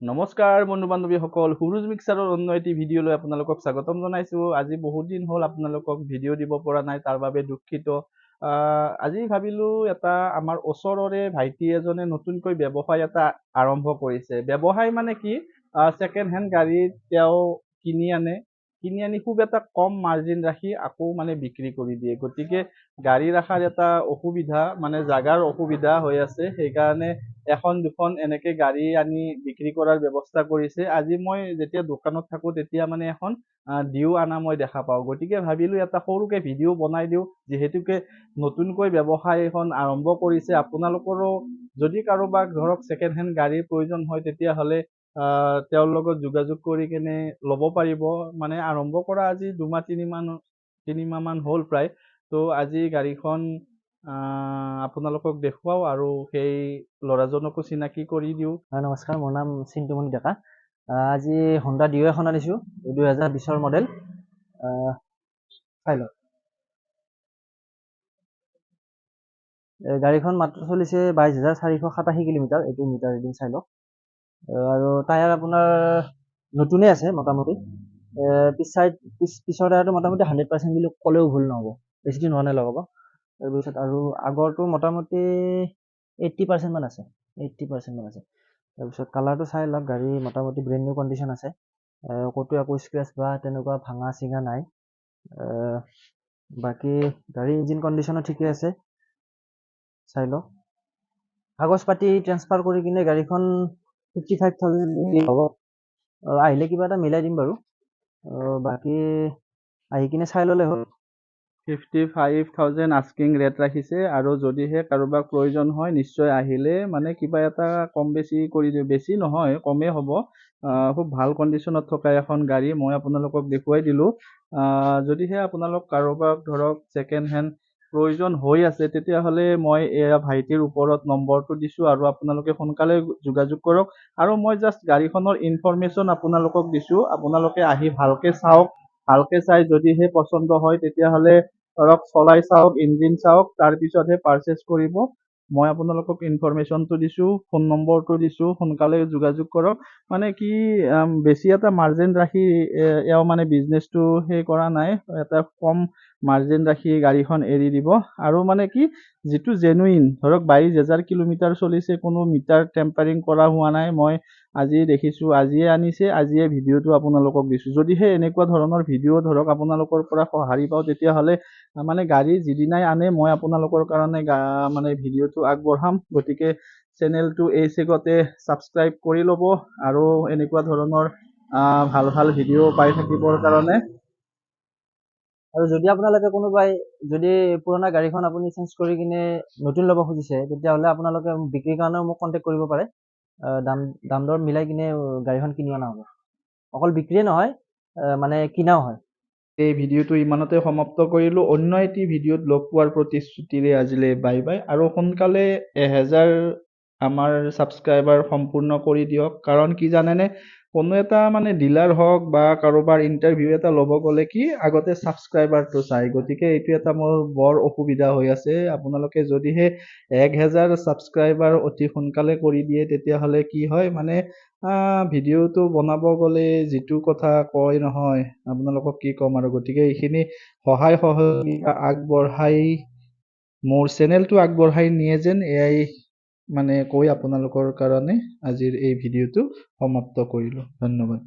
নমস্কাৰ বন্ধু বান্ধৱীসকল, সুৰুজ মিক্সাৰৰ অন্য এটি ভিডিঅ'লৈ আপোনালোকক স্বাগতম জনাইছোঁ। আজি বহুত দিন হ'ল আপোনালোকক ভিডিঅ' দিব পৰা নাই, তাৰ বাবে দুখিত। আজি ভাবিলোঁ এটা আমাৰ ওচৰৰে ভাইটি এজনে নতুনকৈ ব্যৱসায় এটা আৰম্ভ কৰিছে। ব্যৱসায় মানে কি, ছেকেণ্ড হেণ্ড গাড়ী তেওঁ কিনি আনি খুব এটা কম মাৰ্জিন ৰাখি আকৌ মানে বিক্ৰী কৰি দিয়ে। গতিকে গাড়ী ৰখাৰ এটা অসুবিধা, মানে জাগাৰ অসুবিধা হৈ আছে, সেইকাৰণে এখন দুখন এনেকে গাড়ী আনি বিক্ৰী কৰাৰ ব্যৱস্থা কৰিছে। আজি মই যেতিয়া দোকানত থাকো তেতিয়া মানে এখন ডিউ আনা মই দেখা পাওঁ। গতিকে ভাবিলো এটা সৰুকে ভিডিঅ' বনাই দিওঁ, যিহেতুকে নতুনকৈ ব্যৱসায় এখন আৰম্ভ কৰিছে। আপোনালোকৰো যদি কাৰোবাক ধৰক ছেকেণ্ড হেণ্ড গাড়ীৰ প্ৰয়োজন হয় তেতিয়াহ'লে তেওঁৰ লগত যোগাযোগ কৰি কেনে ল'ব পাৰিব। মানে আৰম্ভ কৰা আজি 2-3 মাহ মান হ'ল প্ৰায়। তো আজি গাড়ীখন আপোনালোকক দেখুৱাও আৰু সেই ল'ৰাজনকো চিনাকি কৰি দিওঁ। নমস্কাৰ, মোৰ নাম চিন্তুমণি ডেকা। আজি হোণ্ডা ডিঅ' এখন আনিছোঁ, 2020 মডেল। চাই লওক, গাড়ীখন মাত্ৰ চলিছে 22,487 কিলোমিটাৰ। এইটো মিটাৰ ৰিডিং চাই লওক। আৰু টায়াৰ আপোনাৰ নতুনেই আছে মোটামুটি। পিছৰ টায়াৰটো মোটামুটি 100% বুলি ক'লেও ভুল নহ'ব, বেছি দিন হোৱা নাই লগাব। তাৰপিছত আৰু আগৰটো মোটামুটি 80% মান আছে, 80% মান আছে। তাৰপিছত কালাৰটো চাই লওক, গাড়ী মোটামুটি ব্ৰেণ্ড নিউ কণ্ডিশ্যন আছে, ক'তো একো স্ক্ৰেচ বা তেনেকুৱা ভাঙা চিঙা নাই। বাকী গাড়ী ইঞ্জিন কণ্ডিশ্যনো ঠিকে আছে, চাই লওক। কাগজ পাতি ট্ৰেন্সফাৰ কৰি কিনে গাড়ীখন 55,000 হ'ব। আহিলে কিবা এটা মিলাই দিম বাৰু। বাকী আহি কিনে চাই ল'লে হ'ল। 55,000 আস্কিং ৰেট ৰাখিছে, আৰু যদিহে কাৰোবাক প্ৰয়োজন হয় নিশ্চয় আহিলে মানে কিবা এটা কম বেছি কৰি দিওঁ। বেছি নহয়, কমেই হ'ব। খুব ভাল কণ্ডিশ্যনত থকা এখন গাড়ী মই আপোনালোকক দেখুৱাই দিলোঁ। যদিহে আপোনালোক কাৰোবাক ধৰক ছেকেণ্ড হেণ্ড প্ৰয়োজন হৈ আছে তেতিয়াহ'লে মই এয়া ভাইটিৰ ওপৰত নম্বৰটো দিছোঁ, আৰু আপোনালোকে সোনকালে যোগাযোগ কৰক। আৰু মই জাষ্ট গাড়ীখনৰ ইনফৰমেশ্যন আপোনালোকক দিছোঁ, আপোনালোকে আহি ভালকে চাওক। ভালকে চাই যদিহে পচন্দ হয় তেতিয়াহ'লে ধৰক চলাই চাওক, ইঞ্জিন চাওক, তাৰপিছতহে পাৰচেছ কৰিব। মই আপোনালোকক ইনফৰমেশ্যনটো দিছোঁ, ফোন নম্বৰটো দিছোঁ, সোনকালে যোগাযোগ কৰক। মানে কি, বেছি এটা মাৰ্জিন ৰাখি এওঁ মানে বিজনেছটো সেই কৰা নাই, এটা কম মাৰ্জিন ৰাখি গাড়ীখন এৰি দিব। আৰু মানে কি, যিটো জেনুইন ধৰক 22,000 কিলোমিটাৰ চলিছে, কোনো মিটাৰ টেম্পাৰিং কৰা হোৱা নাই। মই আজি দেখিছোঁ, আজিয়ে আনিছে, আজিয়ে ভিডিঅ'টো আপোনালোকক দিছোঁ। যদিহে এনেকুৱা ধৰণৰ ভিডিঅ' ধৰক আপোনালোকৰ পৰা সঁহাৰি পাওঁ তেতিয়াহ'লে মানে গাড়ী যিদিনাই আনে মই আপোনালোকৰ কাৰণে মানে ভিডিঅ'টো আগবঢ়াম। গতিকে চেনেলটো এই চেগতে ছাবস্ক্ৰাইব কৰি ল'ব, আৰু এনেকুৱা ধৰণৰ ভাল ভাল ভিডিঅ' পাই থাকিবৰ কাৰণে। আৰু যদি আপোনালোকে কোনোবাই যদি পুৰণা গাড়ীখন আপুনি চেঞ্জ কৰি কিনে নতুন ল'ব খুজিছে তেতিয়াহ'লে আপোনালোকে বিক্ৰীৰ কাৰণেও মোক কণ্টেক্ট কৰিব পাৰে। দাম দৰ মিলাই কিনে গাড়ীখন কিনি অনা হ'ব। অকল বিক্ৰীয়ে নহয়, মানে কিনাও হয়। এই ভিডিঅ'টো ইমানতে সমাপ্ত কৰিলোঁ। অন্য এটি ভিডিঅ'ত লগ পোৱাৰ প্ৰতিশ্ৰুতিৰে আজিলৈ বাই বাই। আৰু সোনকালে 1000 আমাৰ ছাবস্ক্ৰাইবাৰ সম্পূৰ্ণ কৰি দিয়ক। কাৰণ কি জানেনে, কোনো এটা মানে ডিলাৰ হওক বা কাৰোবাৰ ইণ্টাৰভিউ এটা ল'ব গ'লে কি আগতে ছাবস্ক্ৰাইবাৰটো চাই। গতিকে এইটো এটা মোৰ বৰ অসুবিধা হৈ আছে। আপোনালোকে যদিহে 1000 ছাবস্ক্ৰাইবাৰ অতি সোনকালে কৰি দিয়ে তেতিয়াহ'লে কি হয়, মানে ভিডিঅ'টো বনাব গ'লে যিটো কথা কয় নহয়, আপোনালোকক কি ক'ম আৰু। গতিকে এইখিনি সহায় সহযোগিতা আগবঢ়াই মোৰ চেনেলটো আগবঢ়াই নিয়ে যেন, এয়াই মানে কৈ আপোনালোকৰ কাৰণে আজিৰ এই ভিডিঅ'টো সমাপ্ত কৰিলোঁ। ধন্যবাদ।